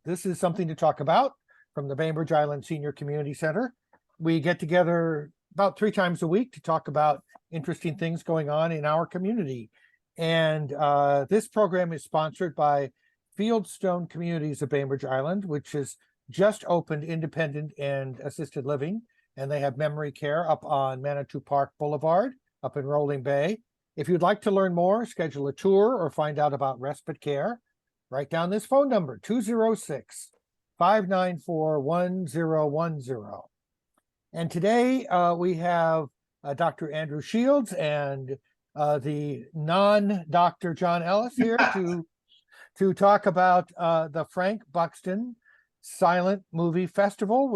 This is Something to Talk About from the Bainbridge Island Senior Community Center. We get together about 3 times a week to talk about interesting things going on in our community. And this program is sponsored by Fieldstone Communities of Bainbridge Island, which has just opened independent and assisted living. And they have memory care up on Manitou Park Boulevard, up in Rolling Bay. If you'd like to learn more, schedule a tour, or find out about respite care, write down this phone number, 206-594-1010. And today we have Dr. Andrew Shields and the non-Dr. John Ellis here to talk about the Frank Buxton Silent Movie Festival,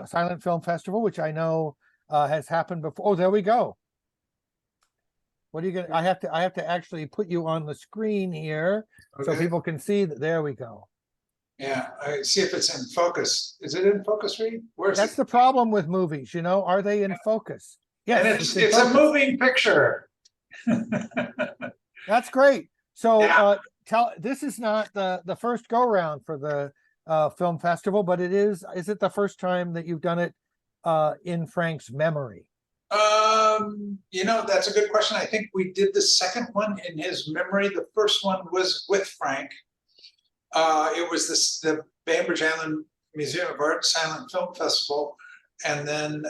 Silent Film Festival, which I know has happened before. Oh, there we go. What are you gonna? I have to actually put you on the screen here so people can see that. There we go. Yeah, I see if it's in focus. Is it in focus, Reed? Where's That's the problem with movies, you know. Are they in focus? Yes, and it's a moving picture. That's great. So this is not the first go round for the film festival, but it is. Is it the first time that you've done it in Frank's memory? That's a good question. I think we did the second one in his memory. The first one was with Frank. It was the Bainbridge Island Museum of Art Silent Film Festival. And then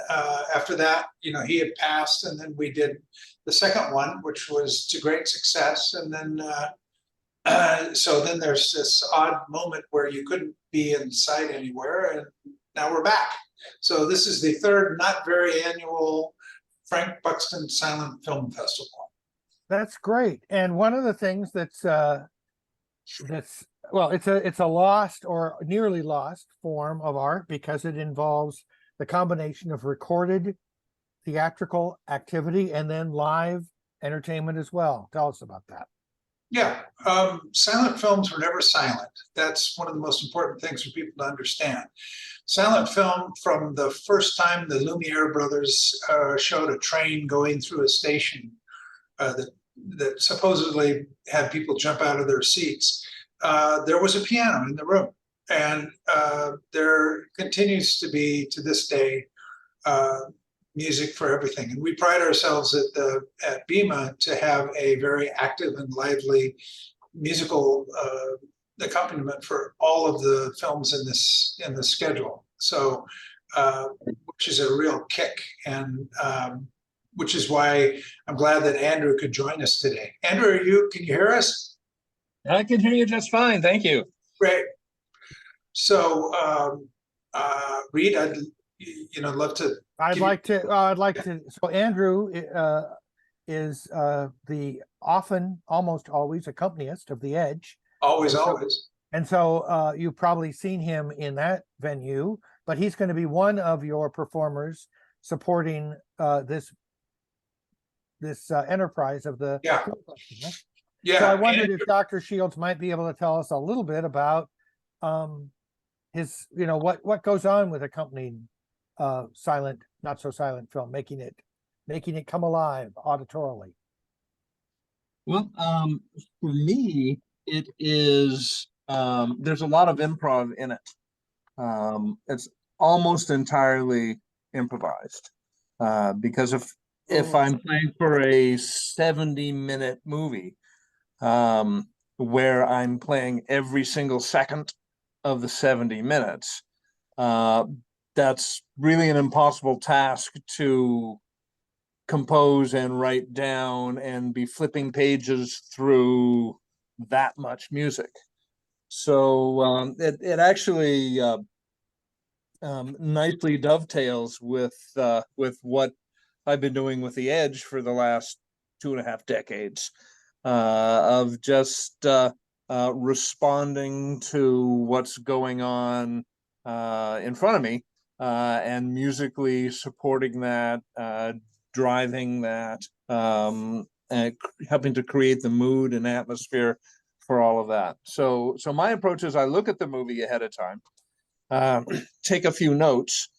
after that, he had passed, and then we did the second one, which was to great success. And then so then there's this odd moment where you couldn't be inside anywhere, and now we're back. So this is the third, not very annual Frank Buxton Silent Film Festival. That's great. And one of the things it's a lost or nearly lost form of art because it involves the combination of recorded theatrical activity and then live entertainment as well. Tell us about that. Yeah, silent films were never silent. That's one of the most important things for people to understand. Silent film, from the first time the Lumiere brothers showed a train going through a station that supposedly had people jump out of their seats, there was a piano in the room. And there continues to be, to this day, music for everything. And we pride ourselves at BIMA to have a very active and lively musical accompaniment for all of the films in the schedule. So, which is a real kick, and which is why I'm glad that Andrew could join us today. Andrew, can you hear us? I can hear you just fine. Thank you. Great. So, Reed, I'd love to. I'd like to. So Andrew is the almost always accompanist of The Edge. Always. And so you've probably seen him in that venue, but he's going to be one of your performers supporting this enterprise of the. Yeah. So I wondered if Dr. Shields might be able to tell us a little bit about his, what goes on with accompanying silent, not so silent film, making it come alive auditorily. Well, for me, it is there's a lot of improv in it. It's almost entirely improvised because if I'm playing for a 70-minute movie where I'm playing every single second of the 70 minutes, that's really an impossible task to compose and write down and be flipping pages through that much music. So it actually nicely dovetails with what I've been doing with The Edge for the last 2.5 decades of just responding to what's going on in front of me and musically supporting that, driving that, and helping to create the mood and atmosphere for all of that. So my approach is I look at the movie ahead of time, take a few notes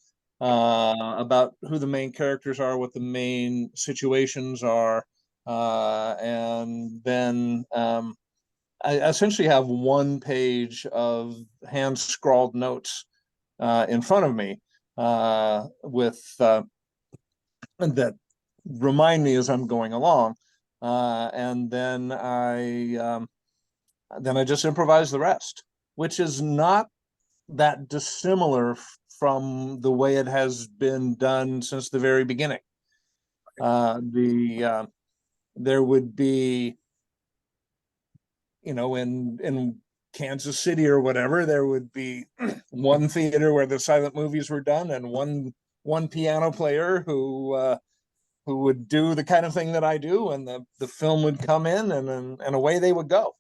about who the main characters are, what the main situations are, and then I essentially have one page of hand scrawled notes in front of me with that remind me as I'm going along, and then I just improvise the rest, which is not that dissimilar from the way it has been done since the very beginning. There would be, in Kansas City or whatever, there would be one theater where the silent movies were done, and one piano player who would do the kind of thing that I do, and the film would come in, and away they would go,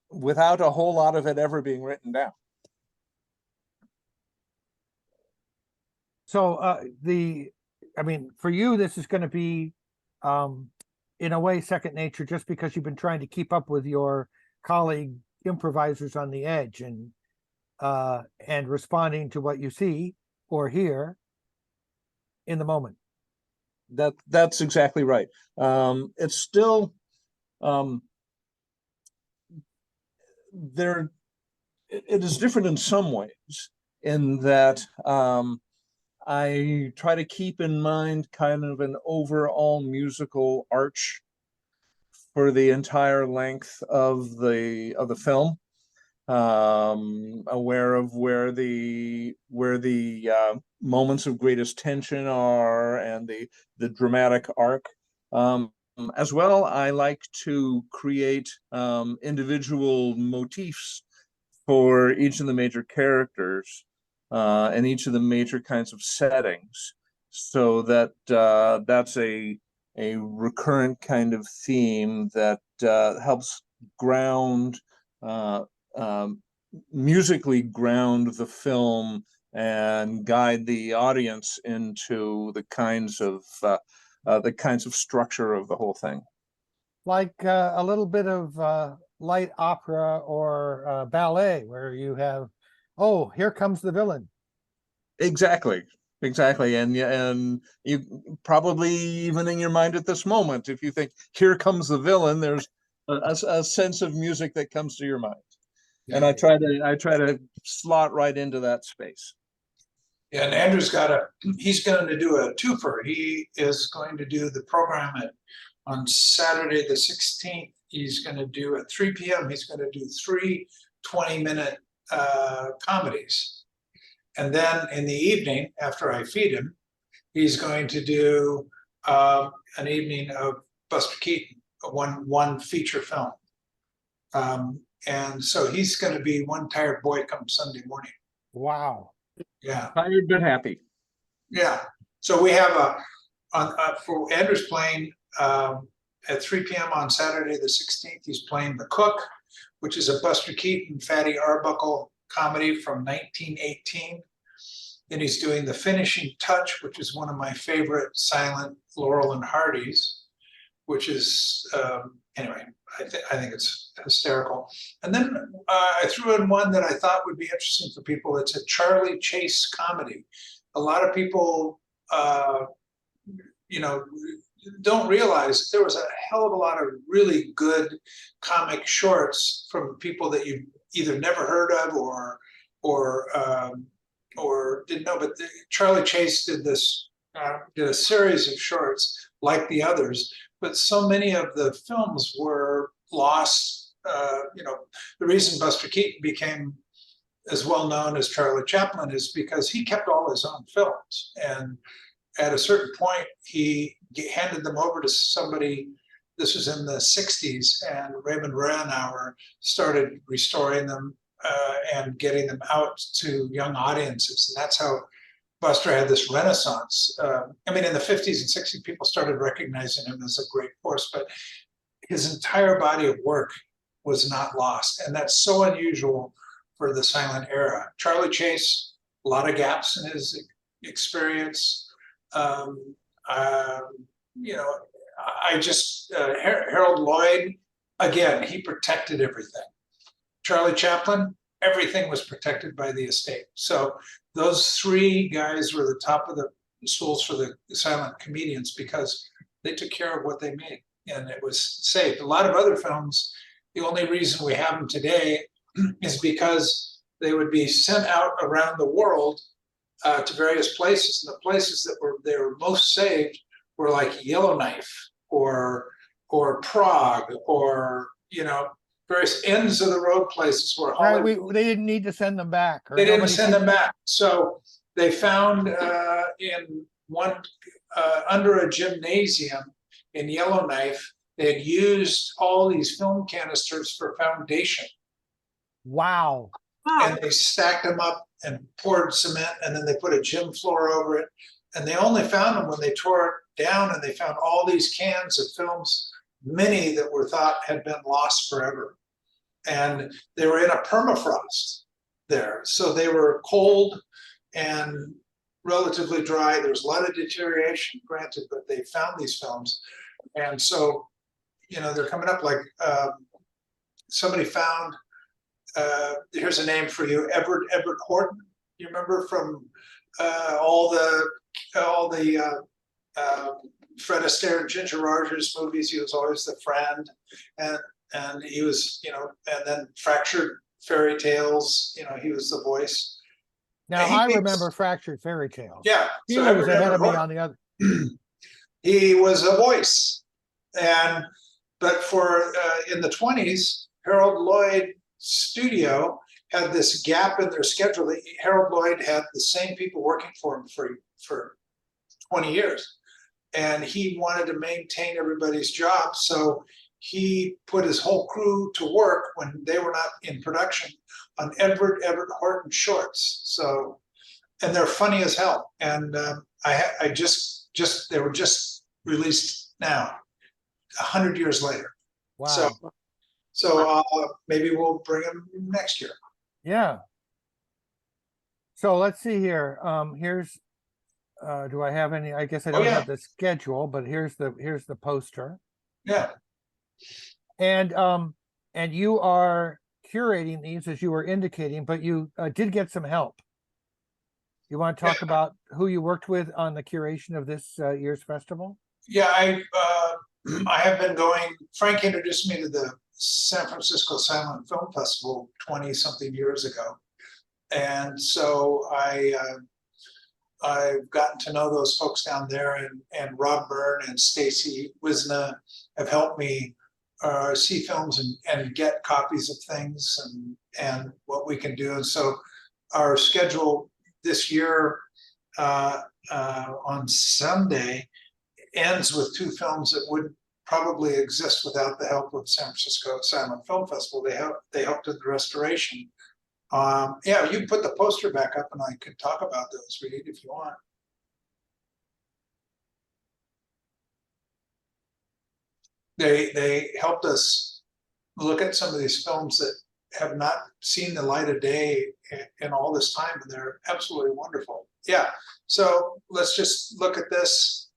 without a whole lot of it ever being written down. So for you, this is going to be, in a way, second nature, just because you've been trying to keep up with your colleague improvisers on the edge and responding to what you see or hear in the moment. That's exactly right. It's still there. It is different in some ways, in that I try to keep in mind kind of an overall musical arch for the entire length of the film, aware of where the moments of greatest tension are, and the dramatic arc. As well, I like to create individual motifs for each of the major characters and each of the major kinds of settings, so that that's a recurrent kind of theme that helps ground, musically ground the film and guide the audience into the kinds of structure of the whole thing. Like a little bit of light opera or ballet, where you have, oh, here comes the villain. Exactly. And you probably, even in your mind at this moment, if you think, here comes the villain, there's a sense of music that comes to your mind. Yeah. And I try to slot right into that space. Yeah, and Andrew's he's going to do a twofer. He is going to do the program on Saturday the 16th. He's going to do at 3 p.m. He's going to do 3 20-minute comedies. And then in the evening, after I feed him, he's going to do an evening of Buster Keaton, one feature film. And so he's going to be one tired boy come Sunday morning. Wow. Yeah. Tired but happy. Yeah. So we have for Andrew's playing at 3 p.m. on Saturday the 16th. He's playing The Cook, which is a Buster Keaton, Fatty Arbuckle comedy from 1918. Then he's doing The Finishing Touch, which is one of my favorite silent Laurel and Hardy's, which is anyway, I think it's hysterical. And then I threw in one that I thought would be interesting for people. It's a Charlie Chase comedy. A lot of people, don't realize there was a hell of a lot of really good comic shorts from people that you either never heard of or didn't know. But Charlie Chase did a series of shorts like the others, but so many of the films were lost. The reason Buster Keaton became as well known as Charlie Chaplin is because he kept all his own films, and at a certain point he handed them over to somebody. This was in the 60s, and Raymond Ranauer started restoring them and getting them out to young audiences, and that's how Buster had this renaissance. In the 50s and 60s, people started recognizing him as a great force, but his entire body of work was not lost, and that's so unusual for the silent era. Charlie Chase, a lot of gaps in his experience. Harold Lloyd, again, he protected everything. Charlie Chaplin, everything was protected by the estate. So those three guys were the top of the stools for the silent comedians because they took care of what they made. and it was saved. A lot of other films, the only reason we have them today is because they would be sent out around the world to various places, and the places that they were most saved were like Yellowknife or Prague, or various ends of the road places where Right, Hollywood, they didn't need to send them back. Or they didn't nobody send them back. So they found in one under a gymnasium in Yellowknife, they had used all these film canisters for foundation, Wow. and they stacked them up and poured cement, and then they put a gym floor over it. And they only found them when they tore it down, and they found all these cans of films, many that were thought had been lost forever. And they were in a permafrost there. So they were cold and relatively dry. There was a lot of deterioration, granted, but they found these films. And so, they're coming up like somebody found, here's a name for you, Everett Horton. You remember from all the Fred Astaire and Ginger Rogers movies? He was always the friend, and he was, and then Fractured Fairy Tales, he was the voice. Now I remember Fractured Fairy Tales. Yeah, He so was ahead of me on the other. He was a voice, but for in the 20s, Harold Lloyd Studio had this gap in their schedule. Harold Lloyd had the same people working for him for 20 years, and he wanted to maintain everybody's job, so he put his whole crew to work when they were not in production on Everett Horton shorts. So, and they're funny as hell. And I just they were just released now, 100 years later. Wow. So maybe we'll bring them next year. Yeah. So let's see here. Here's, do I have any? I guess I don't have the schedule, but here's the poster. Yeah. And you are curating these as you were indicating, but you did get some help. You want to talk about who you worked with on the curation of this year's festival? Yeah, I have been going. Frank introduced me to the San Francisco Silent Film Festival 20-something years ago, and so I've gotten to know those folks down there, and Rob Byrne and Stacy Wisna have helped me see films and get copies of things and what we can do. And so our schedule this year on Sunday ends with 2 films that would probably exist without the help of San Francisco Silent Film Festival. They helped in the restoration. Yeah, you can put the poster back up and I could talk about those, Reed, if you want. They helped us look at some of these films that have not seen the light of day in all this time, and they're absolutely wonderful. Yeah, so let's just look at this.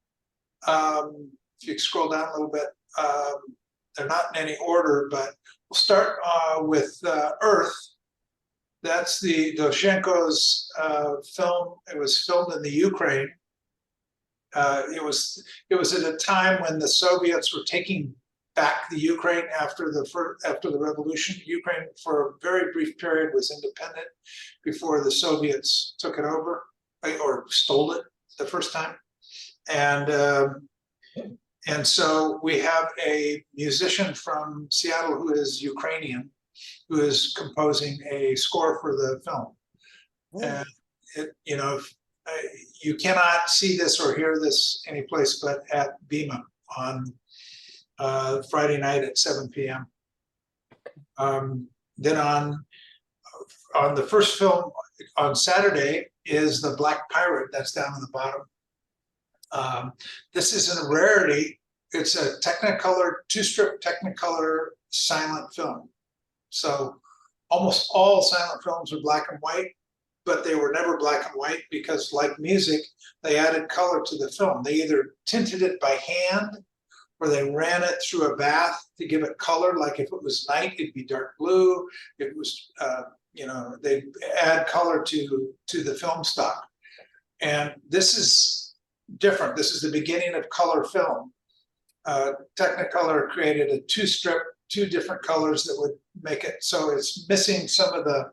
If you scroll down a little bit, they're not in any order, but we'll start with Earth. That's the Doshenko's film. It was filmed in the Ukraine. It was at a time when the Soviets were taking back the Ukraine after the revolution. Ukraine, for a very brief period, was independent before the Soviets took it over or stole it the first time. And so we have a musician from Seattle who is Ukrainian, who is composing a score for the film. And you cannot see this or hear this anyplace but at Bima on Friday night at 7 p.m. Then on the first film on Saturday is The Black Pirate. That's down on the bottom. This is a rarity. It's a Technicolor, 2-strip Technicolor silent film. So almost all silent films are black and white, but they were never black and white because, like music, they added color to the film. They either tinted it by hand or they ran it through a bath to give it color. Like if it was night, it'd be dark blue. If it was, they'd add color to the film stock. And this is different. This is the beginning of color film. Technicolor created a two different colors that would make it so it's missing some of the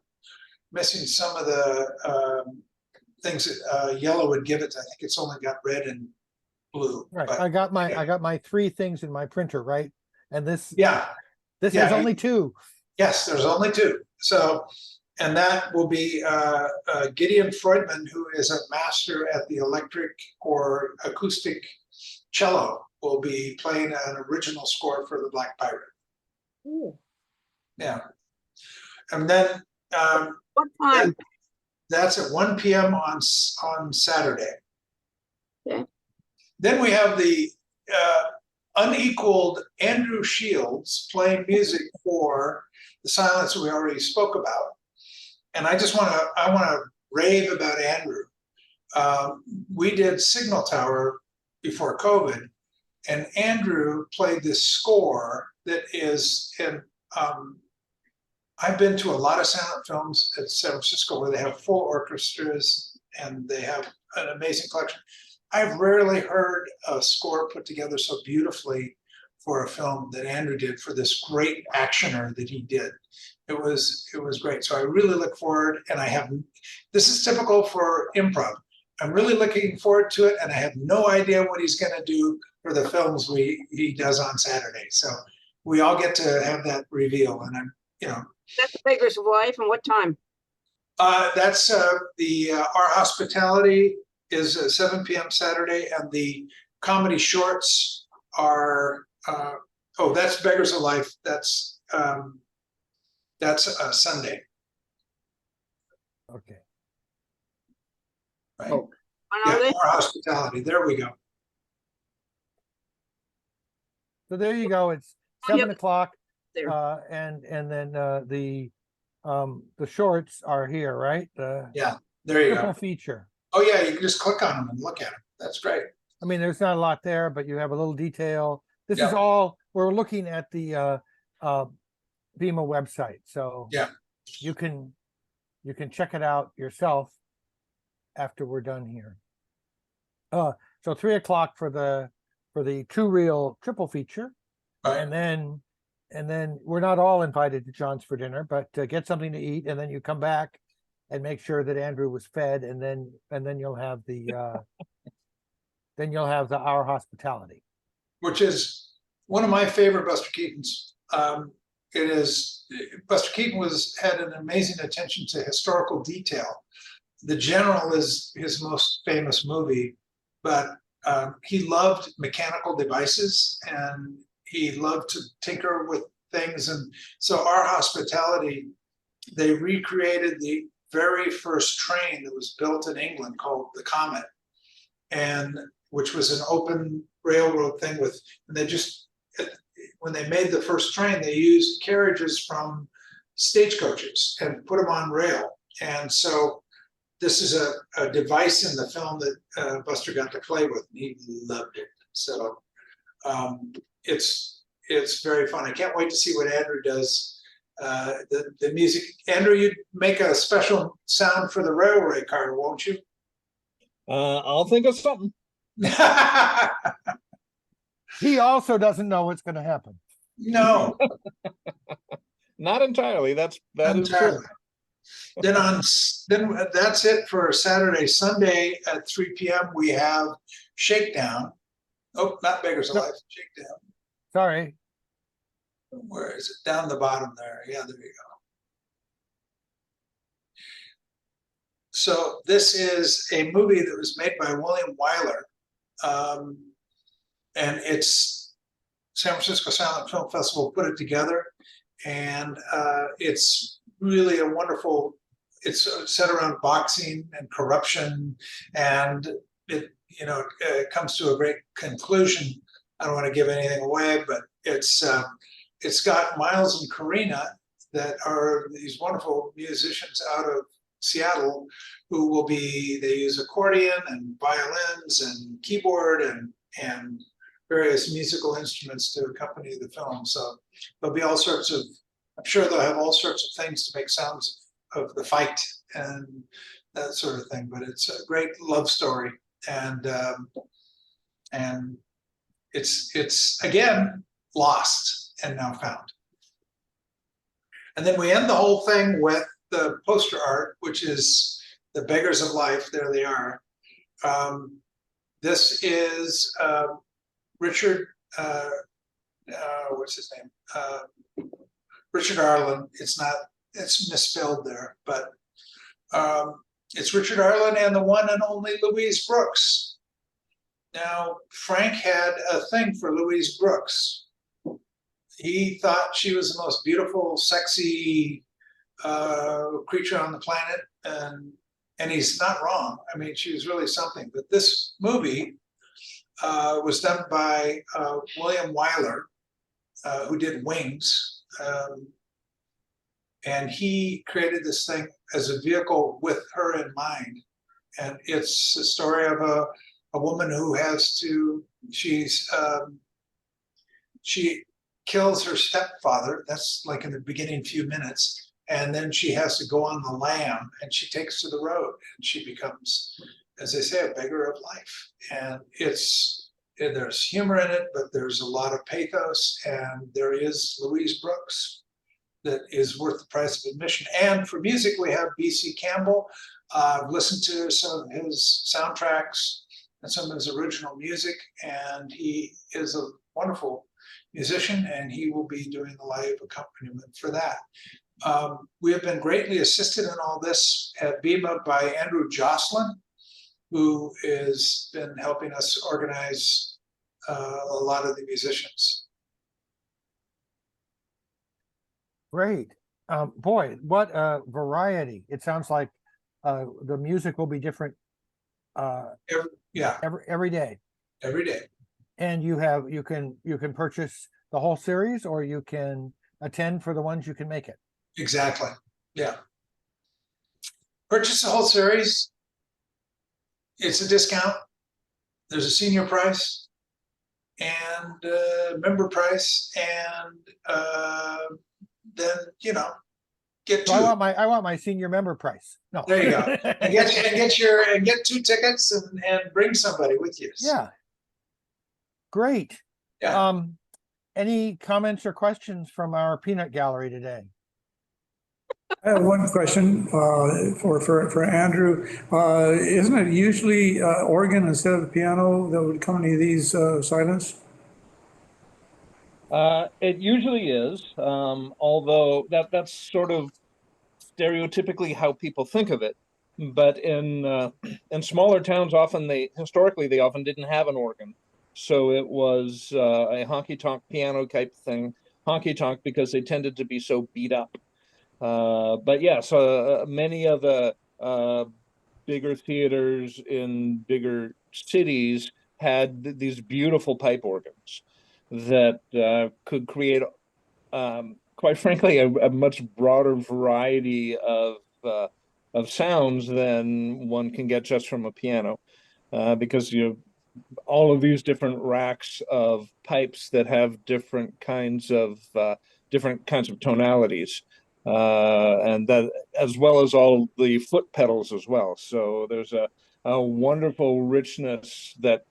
things that yellow would give it. I think it's only got red and blue. Right, But I got my 3 things in my printer, right? And this yeah, has yeah, only 2. yes, there's only 2. So, and that will be Gideon Freudman, who is a master at the electric or acoustic cello, will be playing an original score for the Black Pirate. Ooh. Yeah. And then What time? that's at 1 p.m. on Saturday. Okay. Then we have the unequaled Andrew Shields playing music for the silence we already spoke about. And I want to rave about Andrew. We did Signal Tower before COVID, and Andrew played this score that is in, I've been to a lot of silent films at San Francisco where they have full orchestras and they have an amazing collection. I've rarely heard a score put together so beautifully for a film that Andrew did for this great actioner that he did. It was great. So I really look forward, and this is typical for improv. I'm really looking forward to it, and I have no idea what he's going to do for the films he does on Saturday. So we all get to have that reveal, and That's Beggars of Life, and what time? That's Our Hospitality is 7 p.m. Saturday, and the comedy shorts are that's Beggars of Life. That's Sunday. Okay. Right? When Yeah, are they? Our Hospitality. There we go. So there you go. It's Yep. 7 o'clock. There. And then the shorts are here, right? Yeah, there you Triple go. feature. Oh yeah, you can just click on them and look at them. That's great. I mean, there's not a lot there, but you have a little detail. This is Yeah. all, we're looking at the BEMA website, so Yeah. you can check it out yourself after we're done here. So 3 o'clock for the 2-reel triple feature, Right. and then we're not all invited to John's for dinner, but get something to eat, and then you come back and make sure that Andrew was fed, and then you'll have the Our Hospitality. Which is one of my favorite Buster Keaton's. Buster Keaton had an amazing attention to historical detail. The General is his most famous movie, but he loved mechanical devices and he loved to tinker with things. And so Our Hospitality, they recreated the very first train that was built in England called the Comet, and which was an open railroad thing and they just, when they made the first train, they used carriages from stagecoaches and put them on rail. And so this is a device in the film that Buster got to play with, and he loved it. So it's very fun. I can't wait to see what Andrew does. The music, Andrew, you'd make a special sound for the railway car, won't you? I'll think of something. He also doesn't know what's going to happen. No, Not entirely. That is true. entirely. Then that's it for Saturday. Sunday at 3 p.m. we have Shakedown. Oh, not Beggars of No. Life. Shakedown. Sorry. Where is it? Down the bottom there. Yeah, there you go. So this is a movie that was made by William Wyler, and it's San Francisco Silent Film Festival put it together, and it's really a wonderful. It's set around boxing and corruption, and it comes to a great conclusion. I don't want to give anything away, but it's got Miles and Karina that are these wonderful musicians out of Seattle who they use accordion and violins and keyboard and various musical instruments to accompany the film. So there'll be all sorts of, I'm sure they'll have all sorts of things to make sounds of the fight and that sort of thing, but it's a great love story. And it's again lost and now found. And then we end the whole thing with the poster art, which is the Beggars of Life. There they are. This is Richard, what's his name? Richard Arlen. It's misspelled there, but it's Richard Arlen and the one and only Louise Brooks. Now, Frank had a thing for Louise Brooks. He thought she was the most beautiful, sexy creature on the planet, and he's not wrong. I mean, she was really something. But this movie was done by William Wyler, who did Wings, and he created this thing as a vehicle with her in mind. And it's a story of a woman who has to, she kills her stepfather. That's like in the beginning few minutes. And then she has to go on the lam, and she takes to the road, and she becomes, as they say, a beggar of life. And there's humor in it, but there's a lot of pathos, and there is Louise Brooks that is worth the price of admission. And for music, we have B.C. Campbell. I've listened to some of his soundtracks and some of his original music, and he is a wonderful musician, and he will be doing the live accompaniment for that. We have been greatly assisted in all this at BEMA by Andrew Joyslyn, who has been helping us organize a lot of the musicians. Great. Boy, what a variety. It sounds like the music will be different Yeah, every day. every day. And you can purchase the whole series, or you can attend for the ones you can make it. Exactly. Yeah. Purchase the whole series. It's a discount. There's a senior price and member price, and then get So two. I want my senior member price. No. There you go. And get 2 tickets and bring somebody with you. Yeah. Great. Yeah. Any comments or questions from our peanut gallery today? I have one question for Andrew. Isn't it usually organ instead of the piano that would accompany these silents? It usually is, although that's sort of stereotypically how people think of it. But in smaller towns, historically they often didn't have an organ, so it was a honky-tonk piano type thing. Honky-tonk because they tended to be so beat up. But yes, many of the bigger theaters in bigger cities had these beautiful pipe organs that could create, quite frankly, a much broader variety of sounds than one can get just from a piano, because you have all of these different racks of pipes that have different kinds of tonalities. And that, as well as all the foot pedals as well. So there's a wonderful richness that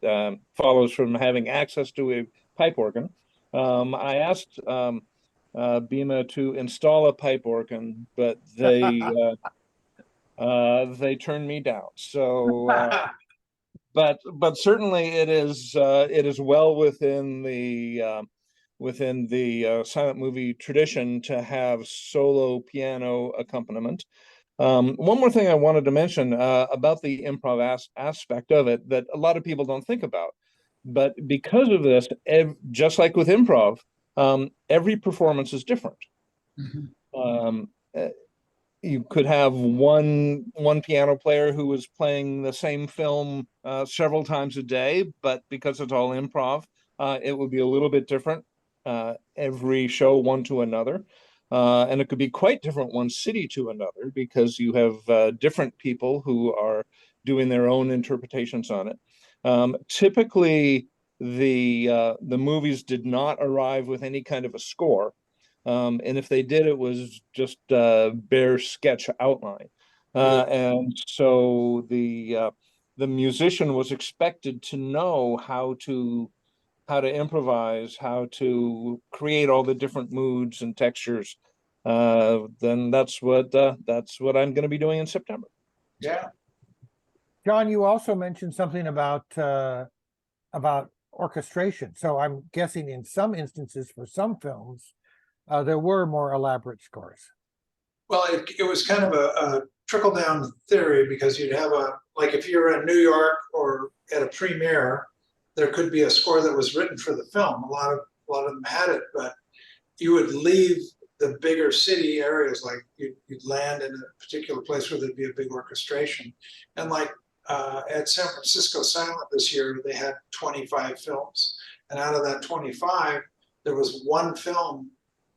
follows from having access to a pipe organ. I asked BEMA to install a pipe organ, but they turned me down. So, but certainly it is well within the silent movie tradition to have solo piano accompaniment. One more thing I wanted to mention about the improv aspect of it that a lot of people don't think about, but because of this, just like with improv, every performance is different. Mm-hmm. You could have one piano player who was playing the same film several times a day, but because it's all improv, it would be a little bit different every show, one to another. And it could be quite different one city to another, because you have different people who are doing their own interpretations on it. Typically, the movies did not arrive with any kind of a score. And if they did, it was just a bare sketch outline. And so the musician was expected to know how to how to improvise, how to create all the different moods and textures, then that's what I'm going to be doing in September. Yeah. John, you also mentioned something about orchestration. So I'm guessing in some instances for some films, there were more elaborate scores. Well, it was kind of a trickle down theory, because you'd have like if you're in New York or at a premiere, there could be a score that was written for the film. A lot of them had it, but you would leave the bigger city areas, like you'd land in a particular place where there'd be a big orchestration. And like at San Francisco Silent this year, they had 25 films. And out of that 25, there was one film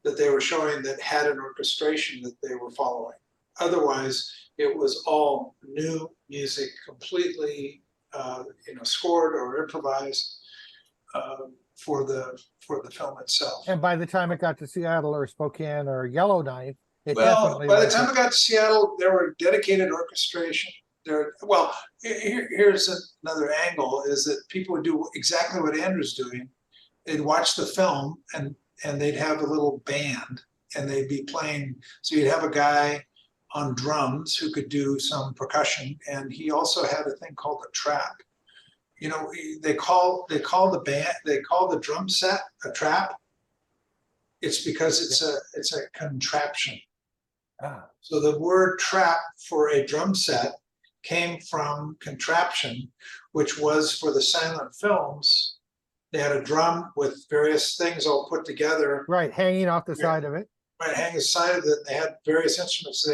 that they were showing that had an orchestration that they were following. Otherwise, it was all new music, completely scored or improvised for the film itself. And by the time it got to Seattle or Spokane or Yellowknife, it Well, definitely by the went time up. it got to Seattle, there were dedicated orchestration. Here's another angle, is that people would do exactly what Andrew's doing. They'd watch the film and they'd have a little band and they'd be playing. So you'd have a guy on drums who could do some percussion, and he also had a thing called a trap. You know, they call the drum set a trap. It's because it's a contraption. Ah, So the word trap for a drum set came from contraption, which was for the silent films. They had a drum with various things all put together, right, hanging off the side of it. right, hanging aside of it. They had various instruments.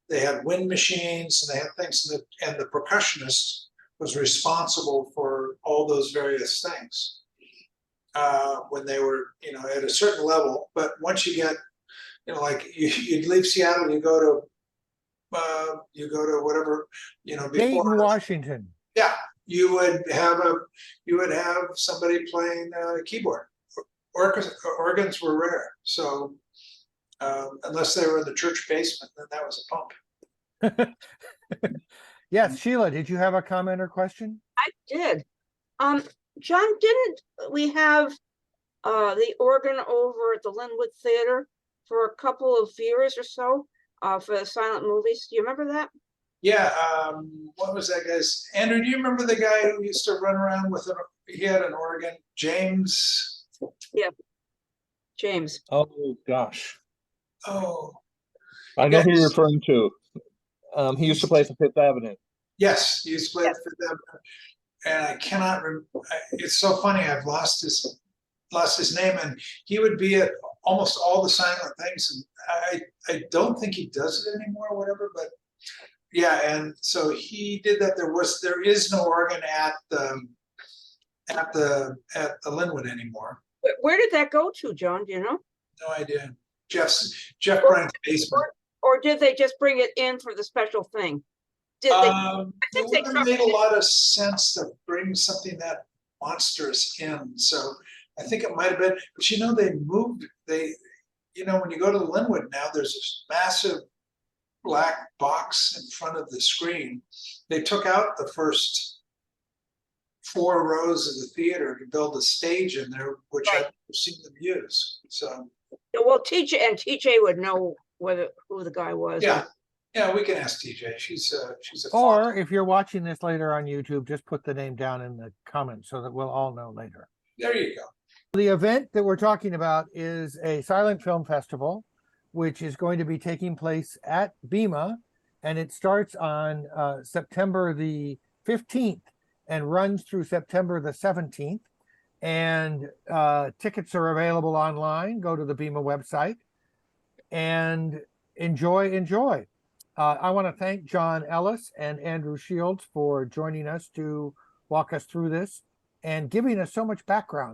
They had wind machines, and they had things, and the percussionist was responsible for all those various things when they were, at a certain level. But once you get, like you'd leave Seattle, you go to whatever, before Dayton, Washington. Yeah, you would have somebody playing keyboard. Organs were rare, so unless they were in the church basement, then that was a pump. Yes, Sheila, did you have a comment or question? I did. John, didn't we have the organ over at the Linwood Theater for a couple of years or so for the silent movies? Do you remember that? Yeah, what was that guy's? Andrew, do you remember the guy who used to run around with he had an organ? James? James. Oh gosh, Oh, I know who you're yes. referring to. He used to play for Fifth Avenue. Yes, he used to play at Fifth Avenue. And I cannot remember. It's so funny, I've lost his name, and he would be at almost all the silent things. And I don't think he does it anymore or whatever, but yeah, and so he did that. There is no organ at the Linwood anymore. Where did that go to, John? Do you know? No idea. Jeff Bryant's basement. Or did they just bring it in for the special thing? Did It think they would have made a covered it. lot of sense to bring something that monstrous in. So I think it might have been, but they moved. When you go to the Linwood now, there's this massive black box in front of the screen. They took out the first 4 rows of the theater to build a stage in there, which Right. I've seen them use. So Well, TJ would know who the guy was. yeah, we can ask TJ. She's a Or if you're watching this later on YouTube, just put the name down in the comments so that we'll all know later. There you go. The event that we're talking about is a silent film festival, which is going to be taking place at BEMA, and it starts on September the 15th and runs through September the 17th. And tickets are available online. Go to the BEMA website and enjoy. I want to thank John Ellis and Andrew Shields for joining us to walk us through this and giving us so much background.